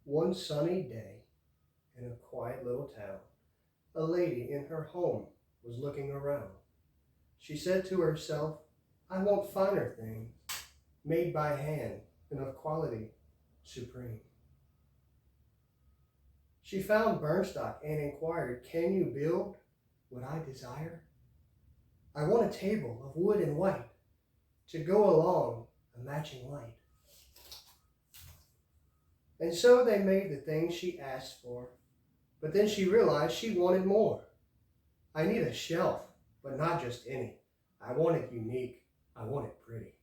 One sunny day in a quiet little town, a lady in her home was looking around. She said to herself, I want finer things, made by hand and of quality supreme. She found Burnstock and inquired, Can you build what I desire? I want a table of wood and white to go along a matching light. And so they made the things she asked for, but then she realized she wanted more. I need a shelf, but not just any. I want it unique. I want it pretty.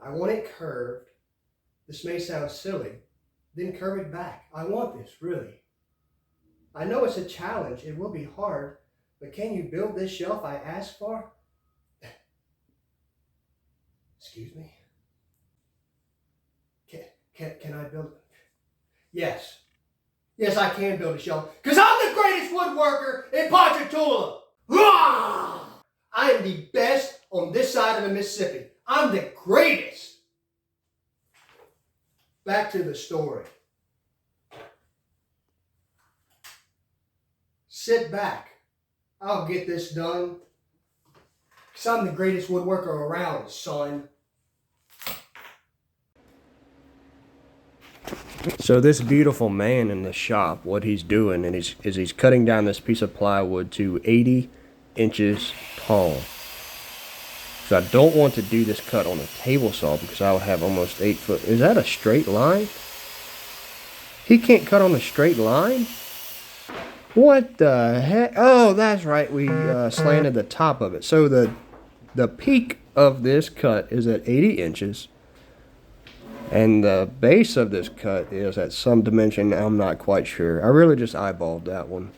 I want it curved. This may sound silly. Then curve it back. I want this, really. I know it's a challenge. It will be hard. But can you build this shelf I asked for? Excuse me? Can I build it? Yes. Yes, I can build a shelf. Because I'm the greatest woodworker in Ponchatoula. Rah! I am the best on this side of the Mississippi. I'm the greatest. Back to the story. Sit back. I'll get this done. Because I'm the greatest woodworker around, son. So this beautiful man in the shop, what he's doing is he's cutting down this piece of plywood to 80 inches tall. So I don't want to do this cut on a table saw because I would have almost 8 foot. Is that a straight line? He can't cut on a straight line? What the heck? Oh, that's right. We slanted the top of it. So the peak of this cut is at 80 inches. And the base of this cut is at some dimension. I'm not quite sure. I really just eyeballed that one.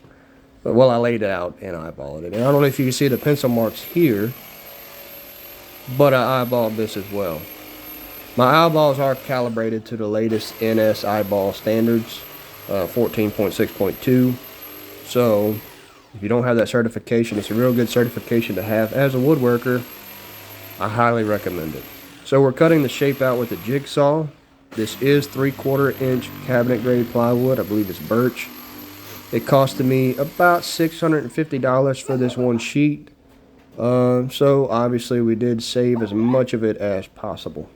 But, well, I laid it out and eyeballed it. And I don't know if you can see the pencil marks here, but I eyeballed this as well. My eyeballs are calibrated to the latest NS eyeball standards, 14.6.2. So, if you don't have that certification, it's a real good certification to have as a woodworker. I highly recommend it. So we're cutting the shape out with a jigsaw. This is 3/4 inch cabinet grade plywood. I believe it's birch. It costed me about $650 for this one sheet. So obviously we did save as much of it as possible.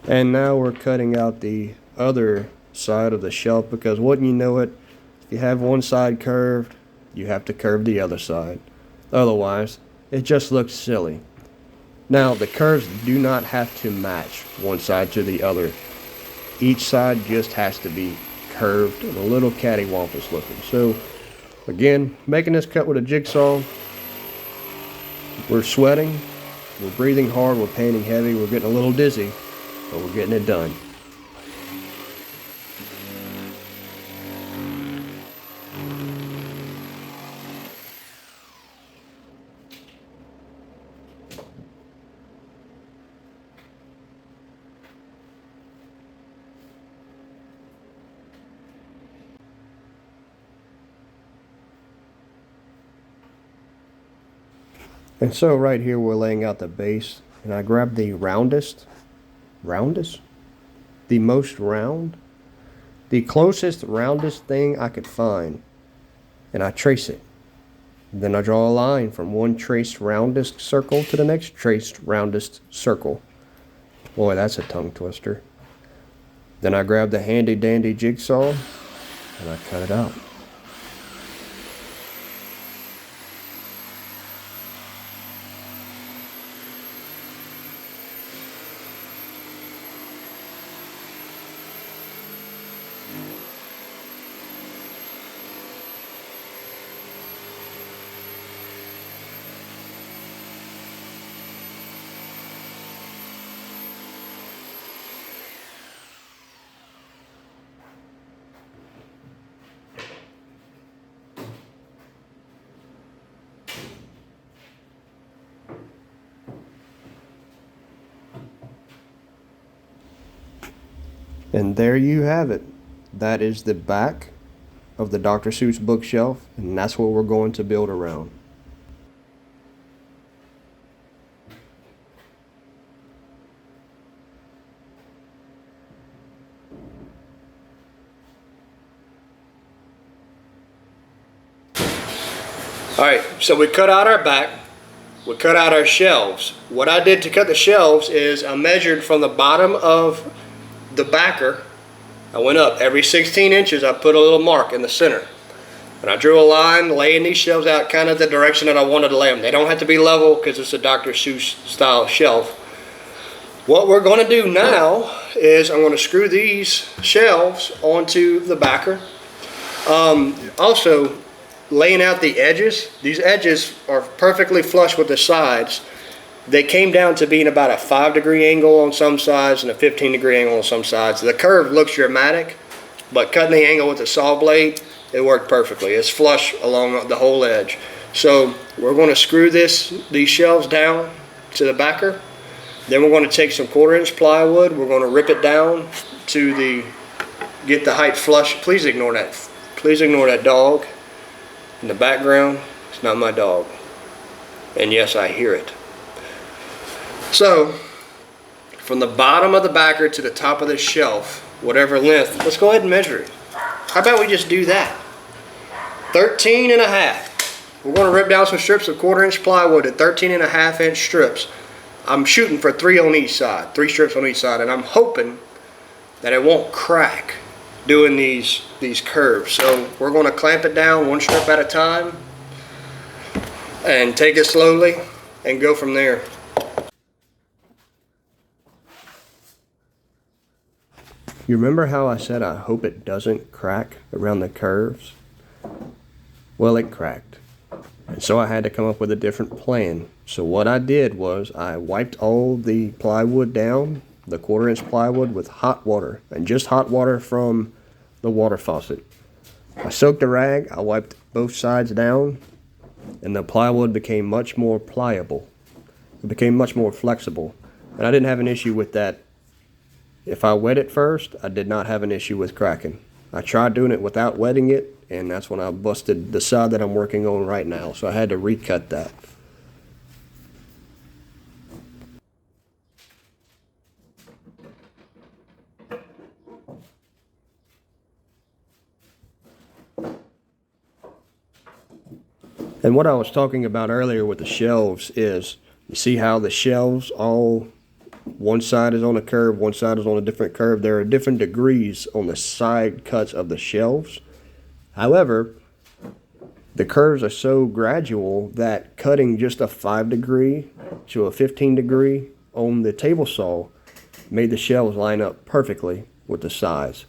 And now we're cutting out the other side of the shelf because wouldn't you know it, if you have one side curved, you have to curve the other side. Otherwise, it just looks silly. Now, the curves do not have to match one side to the other. Each side just has to be curved and a little cattywampus looking. So, again, making this cut with a jigsaw, we're sweating, we're breathing hard, we're panting heavy, we're getting a little dizzy, but we're getting it done. And so right here we're laying out the base, and I grabbed the roundest, the most round, the closest roundest thing I could find, and I trace it. Then I draw a line from one traced roundest circle to the next traced roundest circle. Boy, that's a tongue twister. Then I grab the handy dandy jigsaw and I cut it out. And there you have it. That is the back of the Dr. Seuss bookshelf, and that's what we're going to build around. Alright, so we cut out our back, we cut out our shelves. What I did to cut the shelves is I measured from the bottom of the backer. I went up every 16 inches, I put a little mark in the center. And I drew a line laying these shelves out kind of the direction that I wanted to lay them. They don't have to be level because it's a Dr. Suess style shelf. What we're going to do now is I'm going to screw these shelves onto the backer. Also, laying out the edges. These edges are perfectly flush with the sides. They came down to being about a 5-degree angle on some sides and a 15-degree angle on some sides. The curve looks dramatic, but cutting the angle with a saw blade, it worked perfectly. It's flush along the whole edge. So we're going to screw these shelves down to the backer. Then we're going to take some 1/4-inch plywood. We're going to rip it down to get the height flush. Please ignore that. Please ignore that dog in the background. It's not my dog. And yes, I hear it. So from the bottom of the backer to the top of the shelf, whatever length, let's go ahead and measure it. How about we just do that? 13.5. We're going to rip down some strips of 1/4-inch plywood at 13.5-inch strips. I'm shooting for 3 on each side, 3 strips on each side, and I'm hoping that it won't crack doing these curves. So we're going to clamp it down 1 strip at a time and take it slowly and go from there. You remember how I said I hope it doesn't crack around the curves? Well, it cracked. And so I had to come up with a different plan. So what I did was I wiped all the plywood down, the 1/4-inch plywood, with hot water, and just hot water from the water faucet. I soaked a rag, I wiped both sides down, and the plywood became much more pliable. It became much more flexible. And I didn't have an issue with that. If I wet it first, I did not have an issue with cracking. I tried doing it without wetting it, and that's when I busted the side that I'm working on right now. So I had to recut that. And what I was talking about earlier with the shelves is, you see how the shelves all, one side is on a curve, one side is on a different curve. There are different degrees on the side cuts of the shelves. However, the curves are so gradual that cutting just a 5-degree to a 15-degree on the table saw made the shelves line up perfectly with the size.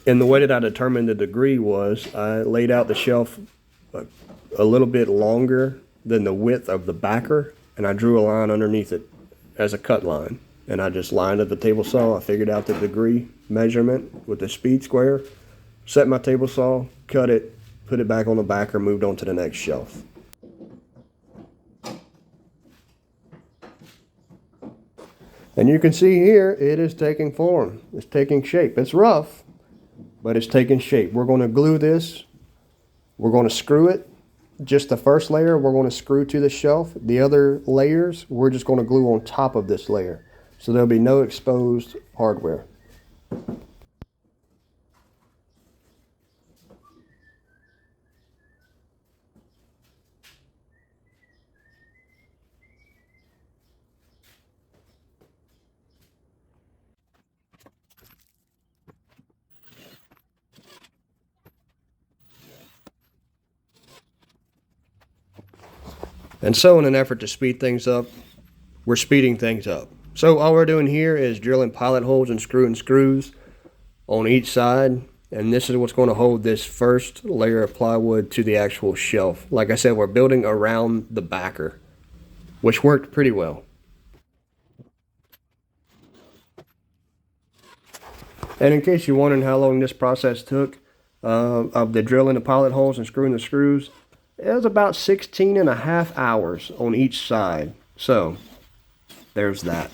And the way that I determined the degree was I laid out the shelf a little bit longer than the width of the backer, and I drew a line underneath it as a cut line. And I just lined up the table saw. I figured out the degree measurement with the speed square, set my table saw, cut it, put it back on the backer, moved on to the next shelf. And you can see here, it is taking form. It's taking shape. It's rough, but it's taking shape. We're going to glue this. We're going to screw it. Just the first layer we're going to screw to the shelf. The other layers we're just going to glue on top of this layer. So there'll be no exposed hardware. And so in an effort to speed things up, we're speeding things up. So all we're doing here is drilling pilot holes and screwing screws on each side. And this is what's going to hold this first layer of plywood to the actual shelf. Like I said, we're building around the backer, which worked pretty well. And in case you're wondering how long this process took, of the drilling the pilot holes and screwing the screws, it was about 16.5 hours on each side. So there's that.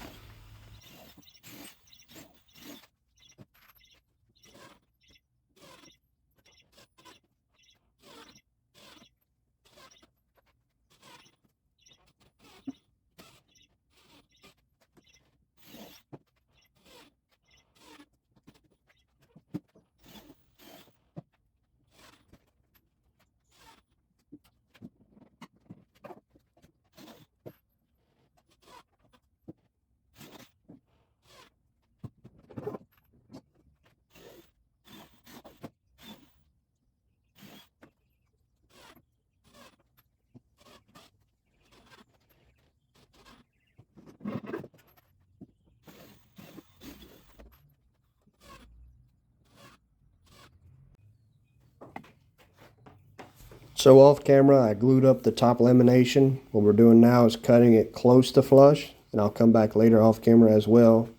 So off camera, I glued up the top lamination. What we're doing now is cutting it close to flush, and I'll come back later off camera as well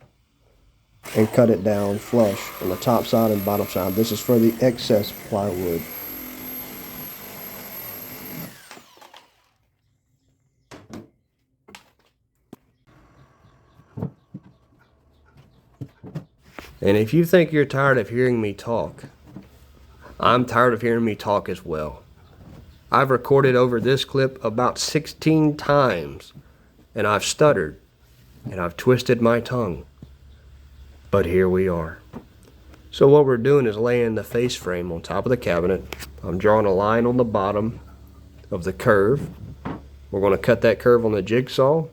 and cut it down flush on the top side and bottom side. This is for the excess plywood. And if you think you're tired of hearing me talk, I'm tired of hearing me talk as well. I've recorded over this clip about 16 times, and I've stuttered, and I've twisted my tongue. But here we are. So what we're doing is laying the face frame on top of the cabinet. I'm drawing a line on the bottom of the curve. We're going to cut that curve on the jigsaw,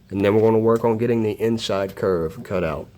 and then we're going to work on getting the inside curve cut out.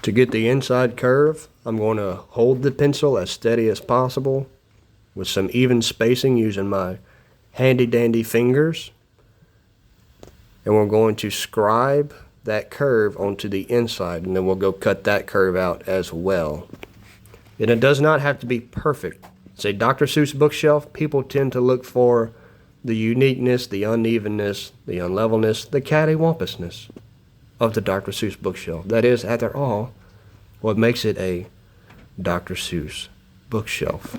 To get the inside curve, I'm going to hold the pencil as steady as possible with some even spacing using my handy dandy fingers. And we're going to scribe that curve onto the inside, and then we'll go cut that curve out as well. And it does not have to be perfect. It's a Dr. Suess bookshelf. People tend to look for the uniqueness, the unevenness, the unlevelness, the cattywampusness of the Dr. Suess bookshelf. That is, after all, what makes it a Dr. Suess bookshelf.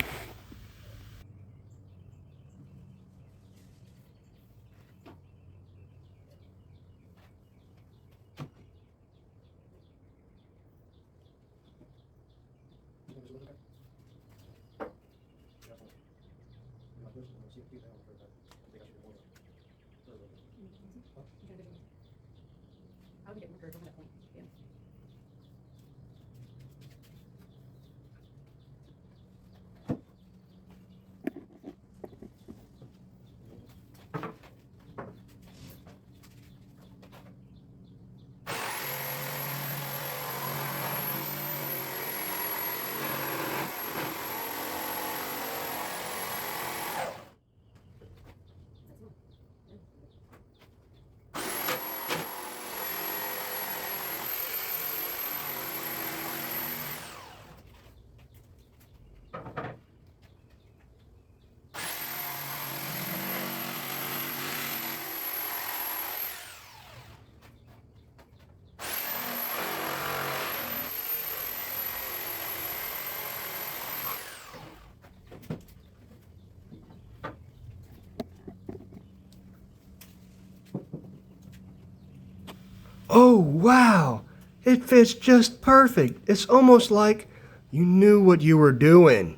Oh, wow! It fits just perfect. It's almost like you knew what you were doing.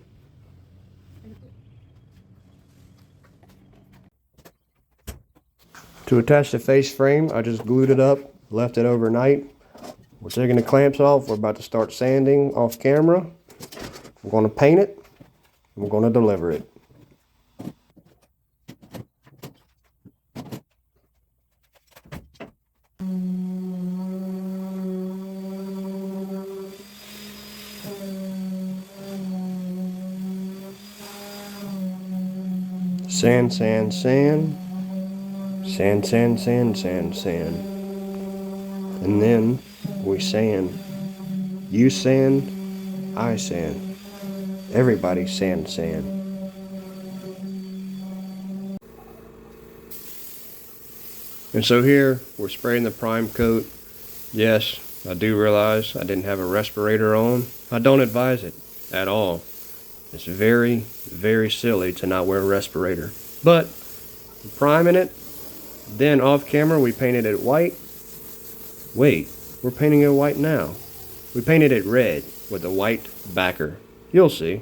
To attach the face frame, I just glued it up, left it overnight. We're taking the clamps off. We're about to start sanding off camera. We're going to paint it, and we're going to deliver it. Sand, sand, sand. Sand, sand, sand, sand, sand. And then we sand. You sand, I sand. Everybody sand, sand. And so here, we're spraying the prime coat. Yes, I do realize I didn't have a respirator on. I don't advise it at all. It's very, very silly to not wear a respirator. But, we're priming it. Then off camera, we painted it white. Wait, we're painting it white now. We painted it red with a white backer. You'll see.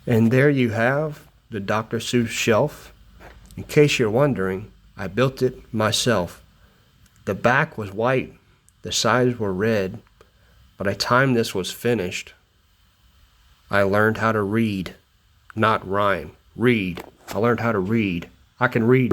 And there you have the Dr. Suess shelf. In case you're wondering, I built it myself. The back was white, the sides were red. By the time this was finished, I learned how to read, not rhyme. Read. I learned how to read. I can read.